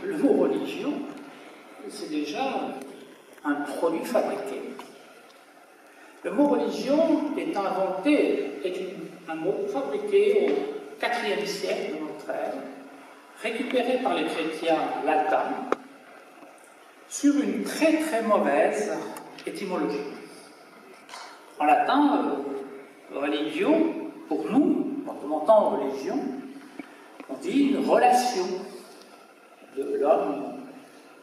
le mot religion, c'est déjà un produit fabriqué. Le mot religion est inventé, est un mot fabriqué au IVe siècle de notre ère, récupéré par les chrétiens latins sur une très très mauvaise étymologie. En latin, religion, pour nous, quand on entend religion, on dit une relation de l'homme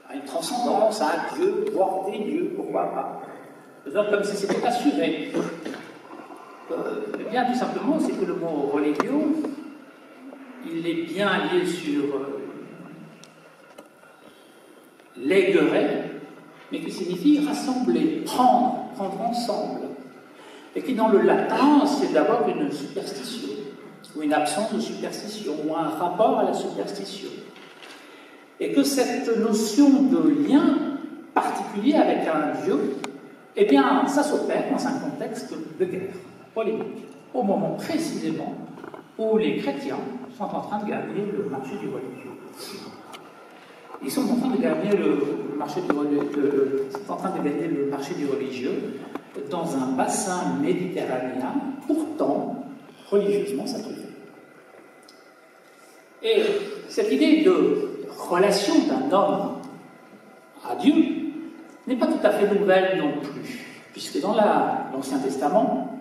à une transcendance, à un Dieu, voire des dieux, pourquoi pas. Donc, comme si c'était assuré. Eh bien, tout simplement, c'est que le mot religion, il est bien lié sur léguer, mais qui signifie rassembler, prendre ensemble. Et qui, dans le latin, c'est d'abord une superstition, ou une absence de superstition, ou un rapport à la superstition. Et que cette notion de lien particulier avec un Dieu, eh bien, ça s'opère dans un contexte de guerre polémique, au moment précisément où les chrétiens sont en train de gagner le marché du religieux. Ils sont en train de gagner le marché du religieux dans un bassin méditerranéen, pourtant religieusement sacré. Et cette idée de relation d'un homme à Dieu n'est pas tout à fait nouvelle non plus, puisque dans l'Ancien Testament,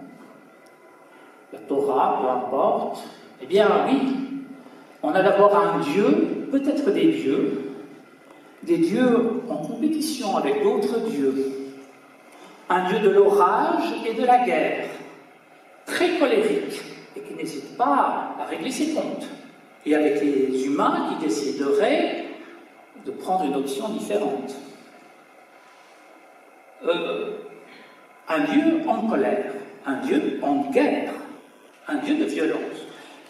la Torah, peu importe, eh bien oui, on a d'abord un Dieu, peut-être des dieux en compétition avec d'autres dieux, un Dieu de l'orage et de la guerre, très colérique, et qui n'hésite pas à régler ses comptes, et avec les humains qui décideraient de prendre une option différente. Un Dieu en colère, un Dieu en guerre, un Dieu de violence.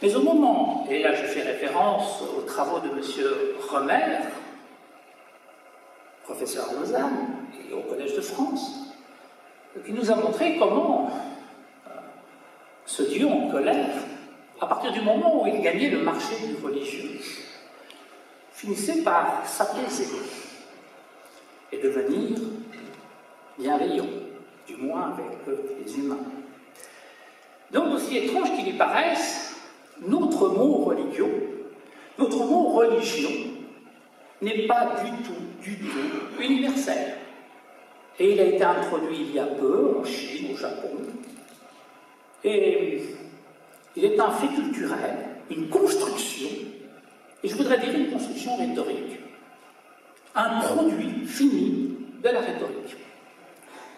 Mais au moment, et là je fais référence aux travaux de M. Romer, professeur à Lausanne et au Collège de France, qui nous a montré comment ce Dieu en colère, à partir du moment où il gagnait le marché du religieux, finissait par s'apaiser et devenir bienveillant, du moins avec les humains. Donc, aussi étrange qu'il y paraisse, notre mot religion n'est pas du tout universel. Et il a été introduit il y a peu en Chine, au Japon. Et il est un fait culturel, une construction, et je voudrais dire une construction rhétorique. Un produit fini de la rhétorique.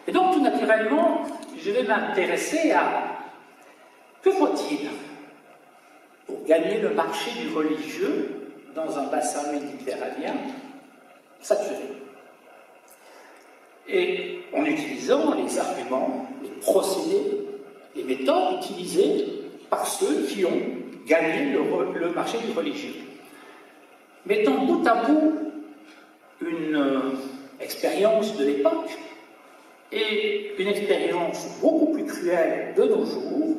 Et donc, tout naturellement, je vais m'intéresser à que faut-il pour gagner le marché du religieux dans un bassin méditerranéen saturé. Et en utilisant les arguments, les procédés, les méthodes utilisées par ceux qui ont gagné le marché du religieux. Mettant bout à bout une expérience de l'époque et une expérience beaucoup plus cruelle de nos jours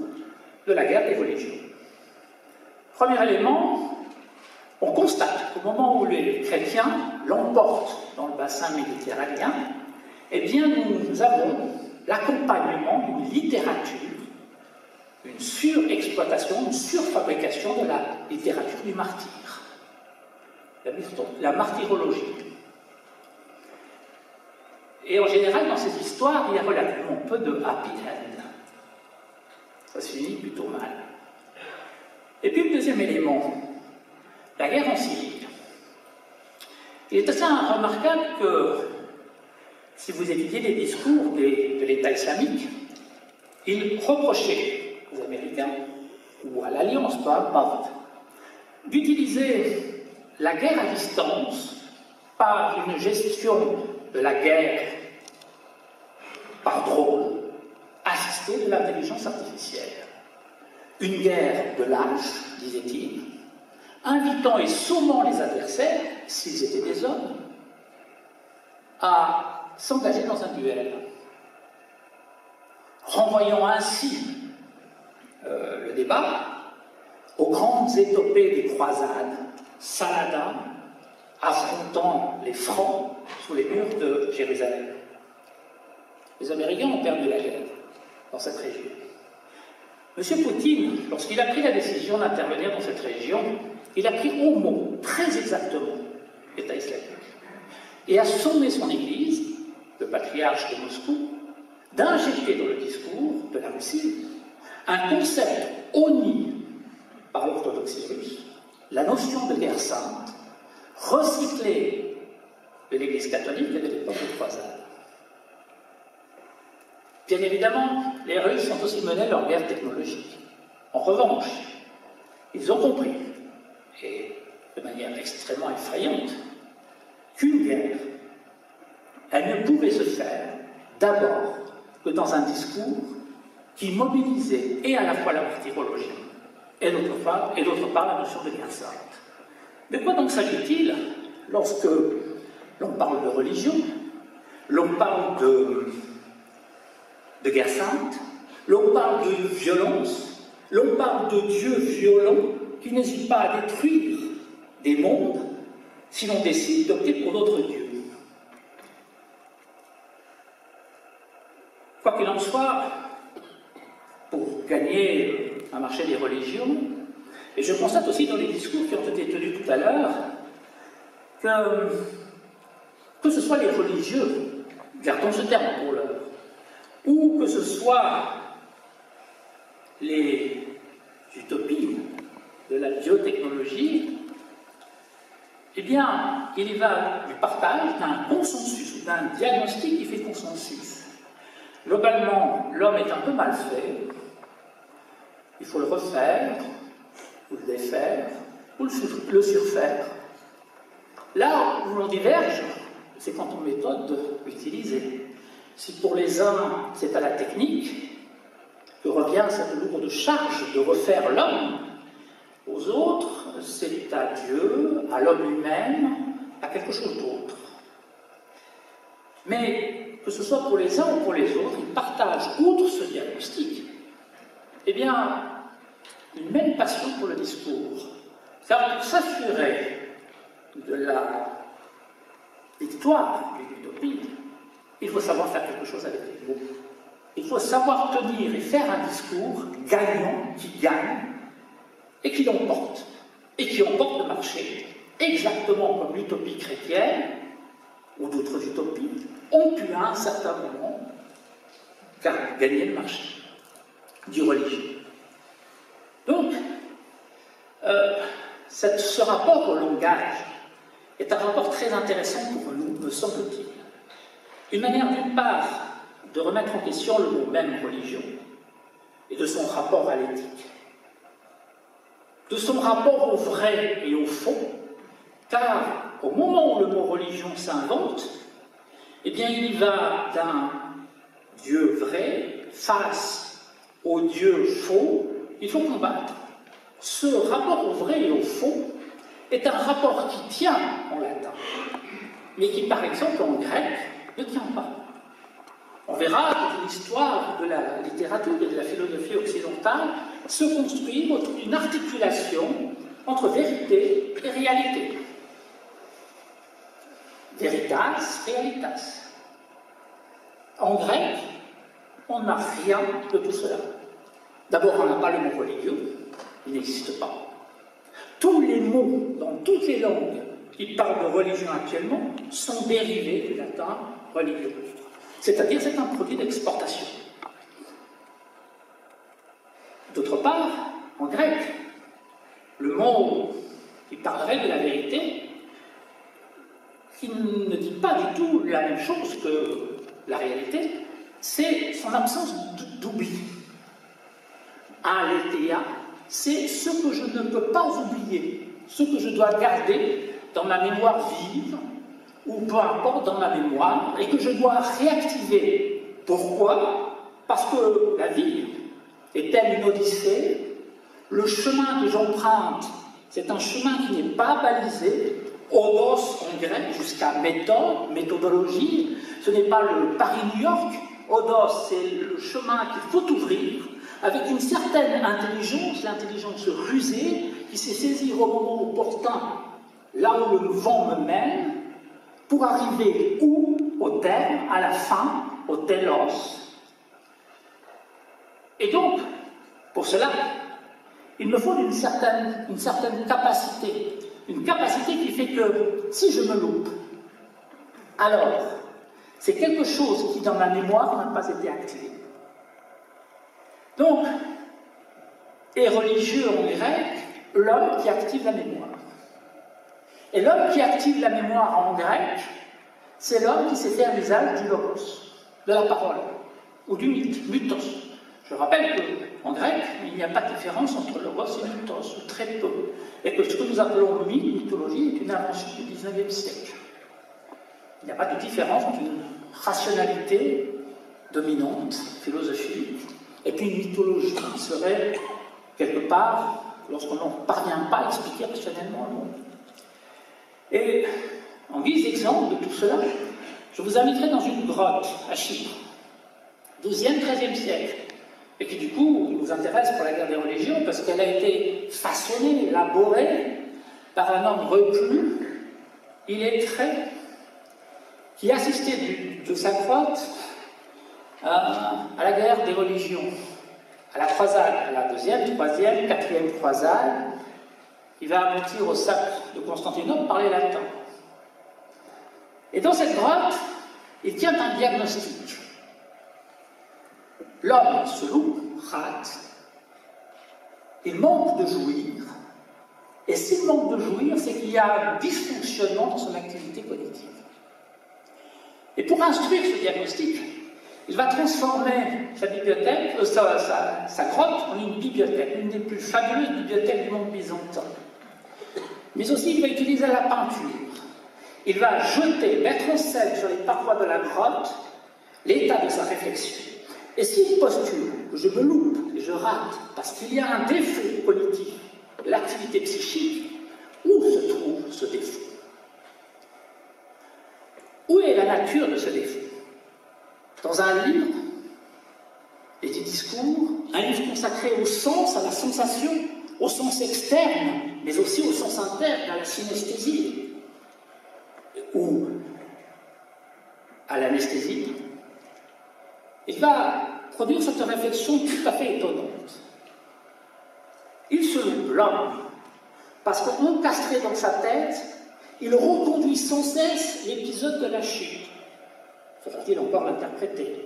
de la guerre des religions. Premier élément, on constate qu'au moment où les chrétiens l'emportent dans le bassin méditerranéen, eh bien nous avons l'accompagnement d'une littérature, une surexploitation, une surfabrication de la littérature du martyr, la martyrologie. Et en général, dans ces histoires, il y a relativement peu de happy end. Ça se finit plutôt mal. Et puis le deuxième élément, la guerre en Syrie. Il est assez remarquable que, si vous étudiez les discours de l'État islamique, ils reprochaient aux Américains, ou à l'Alliance, peu importe, d'utiliser la guerre à distance par une gestion de la guerre par drone, assistée de l'intelligence artificielle. Une guerre de lâche, disait-il, invitant et sommant les adversaires, s'ils étaient des hommes, à s'engager dans un duel, renvoyant ainsi le débat aux grandes étopées des croisades, Saladin, affrontant les Francs sous les murs de Jérusalem. Les Américains ont perdu la guerre dans cette région. M. Poutine, lorsqu'il a pris la décision d'intervenir dans cette région, il a pris au mot, très exactement, l'État islamique, et a sommé son Église, le patriarche de Moscou, d'injecter dans le discours de la Russie un concept honni par l'orthodoxie russe, la notion de guerre sainte, recyclée de l'Église catholique et de l'époque des croisades. Bien évidemment, les Russes ont aussi mené leur guerre technologique. En revanche, ils ont compris, et de manière extrêmement effrayante, qu'une guerre, elle ne pouvait se faire d'abord que dans un discours qui mobilisait et à la fois la martyrologie et d'autre part la notion de guerre sainte. De quoi donc s'agit-il lorsque l'on parle de religion, l'on parle de guerre sainte, l'on parle de violence, l'on parle de Dieu violent qui n'hésite pas à détruire des mondes si l'on décide d'opter pour d'autres dieux. Quoi qu'il en soit, pour gagner un marché des religions, et je constate aussi dans les discours qui ont été tenus tout à l'heure, que ce soit les religieux, gardons ce terme pour l'heure, ou que ce soit les utopies de la biotechnologie, eh bien, il y va du partage d'un consensus, d'un diagnostic qui fait consensus. Globalement, l'homme est un peu mal fait, il faut le refaire, ou le défaire, ou le surfaire. Là où l'on diverge, c'est quant aux méthodes utilisées. Si pour les uns, c'est à la technique que revient cette lourde charge de refaire l'homme, aux autres, c'est à Dieu, à l'homme lui-même, à quelque chose d'autre. Mais que ce soit pour les uns ou pour les autres, ils partagent, outre ce diagnostic, eh bien, une même passion pour le discours. Car pour s'assurer de la victoire d'une utopie, il faut savoir faire quelque chose avec les mots. Il faut savoir tenir et faire un discours gagnant, qui gagne, et qui l'emporte. Et qui emporte le marché, exactement comme l'utopie chrétienne, ou d'autres utopies, ont pu à un certain moment gagner le marché du religieux. Donc, ce rapport au langage est un rapport très intéressant pour nous, me semble-t-il. Une manière d'une part de remettre en question le mot même religion et de son rapport à l'éthique, de son rapport au vrai et au faux, car au moment où le mot religion s'invente, eh bien il y va d'un Dieu vrai face au Dieu faux, il faut combattre. Ce rapport au vrai et au faux est un rapport qui tient en latin, mais qui par exemple en grec ne tient pas. On verra que l'histoire de la littérature et de la philosophie occidentale se construit autour d'une articulation entre vérité et réalité. Veritas, realitas. En grec, on n'a rien de tout cela. D'abord, on n'a pas le mot religieux, il n'existe pas. Tous les mots dans toutes les langues qui parlent de religion actuellement sont dérivés du latin religieux. C'est-à-dire, c'est un produit d'exportation. D'autre part, en grec, le mot qui parlerait de la vérité, qui ne dit pas du tout la même chose que la réalité, c'est son absence d'oubli. Aletheia, c'est ce que je ne peux pas oublier, ce que je dois garder dans ma mémoire vive, ou peu importe dans ma mémoire, et que je dois réactiver. Pourquoi? Parce que la vie est telle une odyssée, le chemin que j'emprunte, c'est un chemin qui n'est pas balisé, odos en grec jusqu'à méthode, méthodologie, ce n'est pas le Paris-New York, odos c'est le chemin qu'il faut ouvrir, avec une certaine intelligence, l'intelligence rusée, qui sait saisir au moment opportun là où le vent me mène, pour arriver où? Au terme, à la fin, au telos. Et donc, pour cela, il me faut une certaine capacité. Une capacité qui fait que si je me loupe, alors c'est quelque chose qui dans ma mémoire n'a pas été activé. Donc, et religieux en grec, l'homme qui active la mémoire. Et l'homme qui active la mémoire en grec, c'est l'homme qui sait faire l'usage du logos, de la parole, ou du mythe, mythos. Je rappelle qu'en grec, il n'y a pas de différence entre logos et mythos, ou très peu. Et que ce que nous appelons mythe, mythologie, est une invention du XIXe siècle. Il n'y a pas de différence entre une rationalité dominante, philosophique, et puis une mythologie qui serait, quelque part, lorsqu'on n'en parvient pas à expliquer rationnellement le monde. Et en guise d'exemple de tout cela, je vous inviterai dans une grotte à Chypre, 12e, 13e siècle, et qui du coup nous intéresse pour la guerre des religions, parce qu'elle a été façonnée, élaborée par un homme reclus, illettré, qui assistait de sa grotte à la guerre des religions, à la croisade, à la 2e, 3e, 4e croisade, qui va aboutir au sacre de Constantinople par les latins. Et dans cette grotte, il tient un diagnostic. L'homme se loupe, rate, il manque de jouir, et s'il manque de jouir, c'est qu'il y a un dysfonctionnement dans son activité cognitive. Et pour instruire ce diagnostic, il va transformer sa bibliothèque, sa grotte en une bibliothèque, une des plus fabuleuses bibliothèques du monde byzantin. Mais aussi, il va utiliser la peinture. Il va jeter, mettre en scène sur les parois de la grotte l'état de sa réflexion. Et s'il postule que je me loupe et je rate parce qu'il y a un défaut cognitif de l'activité psychique, où se trouve ce défaut? Où est la nature de ce défaut? Dans un livre, et des discours, un livre consacré au sens, à la sensation, au sens externe, mais aussi au sens interne, à la synesthésie, ou à l'anesthésie. Il va produire cette réflexion tout à fait étonnante. Il se loupe, l'homme, parce qu'encastré dans sa tête, il reconduit sans cesse l'épisode de la chute. Faudra-t-il encore l'interpréter?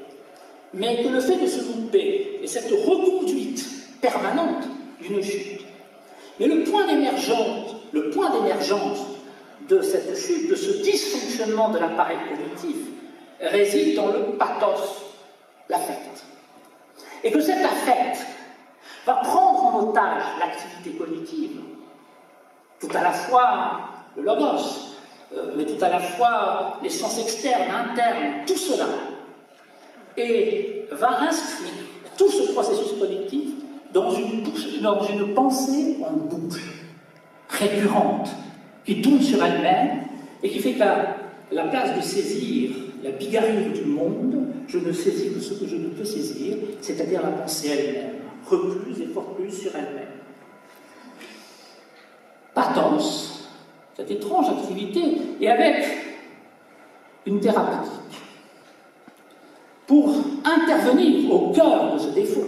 Mais que le fait de se louper et cette reconduite permanente d'une chute, mais le point d'émergence de cette chute, de ce dysfonctionnement de l'appareil cognitif, réside dans le pathos, l'affect. Et que cet affect va prendre en otage l'activité cognitive, tout à la fois le logos, mais tout à la fois les sens externes, internes, tout cela, et va inscrire tout ce processus cognitif dans une pensée en boucle, récurrente, qui tourne sur elle-même, et qui fait qu'à la place de saisir la bigarrure du monde, je ne saisis que ce que je ne peux saisir, c'est-à-dire la pensée elle-même, recluse et focus sur elle-même. Pathos, cette étrange activité, et avec une thérapeutique, pour intervenir au cœur de ce défaut.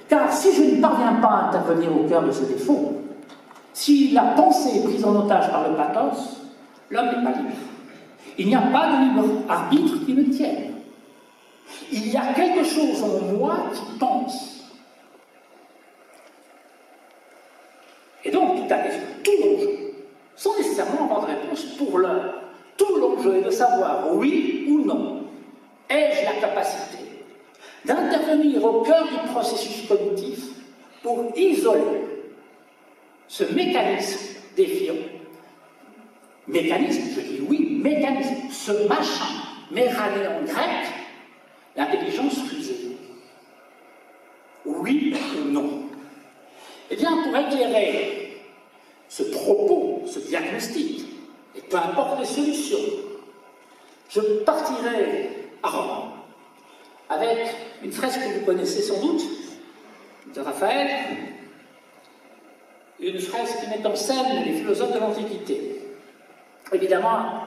Car si je ne parviens pas à intervenir au cœur de ce défaut, si la pensée est prise en otage par le pathos, l'homme n'est pas libre. Il n'y a pas de libre arbitre qui le tienne. Il y a quelque chose en moi qui pense. Et donc, tout l'enjeu, sans nécessairement avoir de réponse pour l'heure, tout l'enjeu est de savoir oui ou non. Ai-je la capacité d'intervenir au cœur du processus cognitif pour isoler ce mécanisme défiant? Mécanisme, je dis oui, mécanisme, ce machin, mérané en grec, l'intelligence rusée. Oui ou non? Eh bien, pour éclairer ce propos, ce diagnostic, et peu importe les solutions, je partirai à Rome, avec une fresque que vous connaissez sans doute, de Raphaël, une fresque qui met en scène les philosophes de l'Antiquité. Évidemment,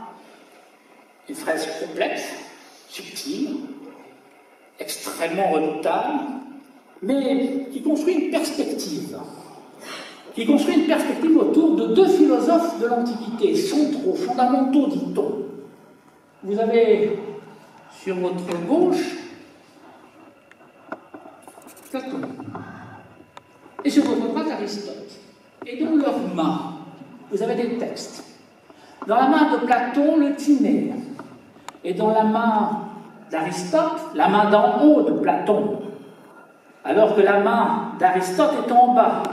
une fresque complexe, subtile, extrêmement redoutable, mais qui construit une perspective. Qui construit une perspective autour de deux philosophes de l'Antiquité, centraux, fondamentaux, dit-on. Vous avez sur votre gauche Platon, et sur votre droite Aristote. Et dans leurs mains, vous avez des textes. Dans la main de Platon, le Tinée, et dans la main d'Aristote, la main d'en haut de Platon, alors que la main d'Aristote est en bas.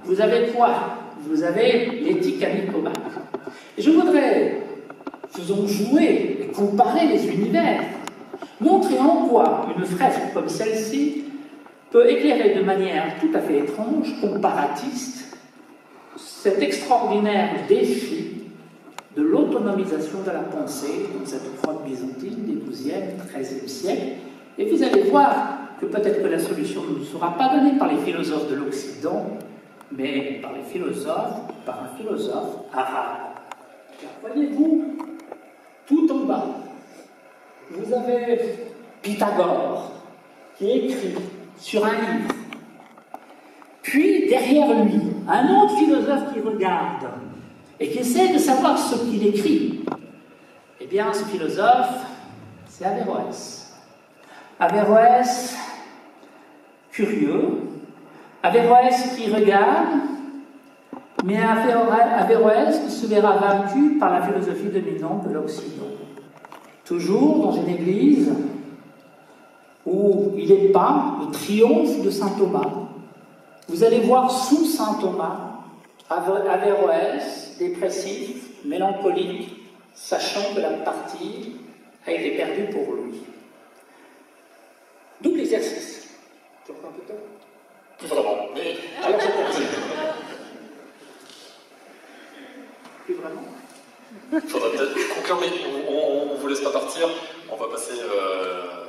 Vous avez quoi? Vous avez l'éthique à Nicomaque. Et je voudrais, faisons jouer et comparer les univers, montrer en quoi une fresque comme celle-ci peut éclairer de manière tout à fait étrange, comparatiste, cet extraordinaire défi de l'autonomisation de la pensée dans cette grotte byzantine des XIIe, XIIIe siècles. Et vous allez voir que peut-être que la solution ne sera pas donnée par les philosophes de l'Occident, mais par un philosophe arabe. Car voyez-vous, tout en bas, vous avez Pythagore qui écrit sur un livre. Puis derrière lui, un autre philosophe qui regarde et qui essaie de savoir ce qu'il écrit. Eh bien, ce philosophe, c'est Averroès. Averroès, curieux, Averroès qui regarde, mais Averroès qui se verra vaincu par la philosophie dominante de l'Occident. Toujours dans une église où il est peint le triomphe de saint Thomas. Vous allez voir sous saint Thomas Averroès, dépressif, mélancolique, sachant que la partie a été perdue pour lui. Double exercice. Tu reprends tout à Plus vraiment, mais... Alors je continue. Plus vraiment. Il faudrait peut-être conclure, mais on ne vous laisse pas partir. On va passer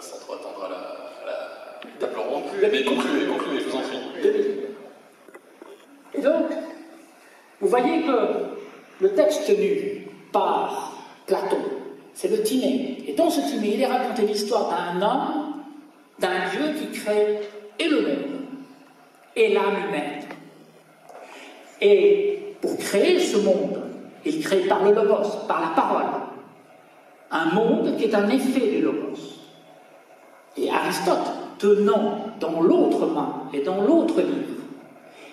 sans trop attendre à la table ronde. Mais concluez, je vous en prie. Et donc, vous voyez que le texte tenu par Platon, c'est le Tinée. Et dans ce Tinée, il est raconté l'histoire d'un homme, d'un Dieu qui crée et le monde, et l'âme humaine. Et pour créer ce monde, il crée par le logos, par la parole, un monde qui est un effet du logos. Et Aristote, tenant dans l'autre main et dans l'autre livre,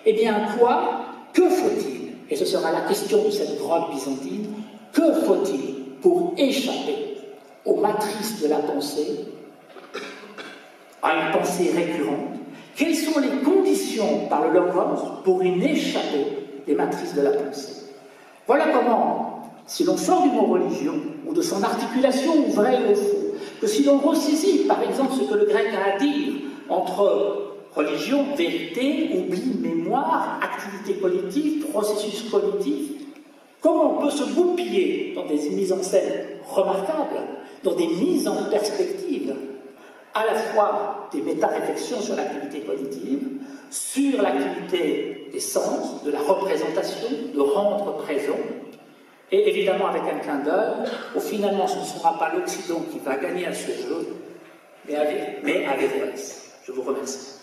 eh bien quoi? Que faut-il? Et ce sera la question de cette grotte byzantine. Que faut-il pour échapper aux matrices de la pensée, à une pensée récurrente? Quelles sont les conditions par le logos pour y échapper des matrices de la pensée? Voilà comment, si l'on sort du mot religion, ou de son articulation au vrai et au faux, que si l'on ressaisit, par exemple, ce que le grec a à dire entre religion, vérité, oubli, mémoire, activité cognitive, processus cognitif, comment on peut se goupiller dans des mises en scène remarquables, dans des mises en perspective, à la fois des méta-réflexions sur l'activité cognitive, sur l'activité des sens, de la représentation, de rendre présent, et évidemment avec un clin d'œil, où finalement ce ne sera pas l'Occident qui va gagner à ce jeu, mais Averroès. Je vous remercie.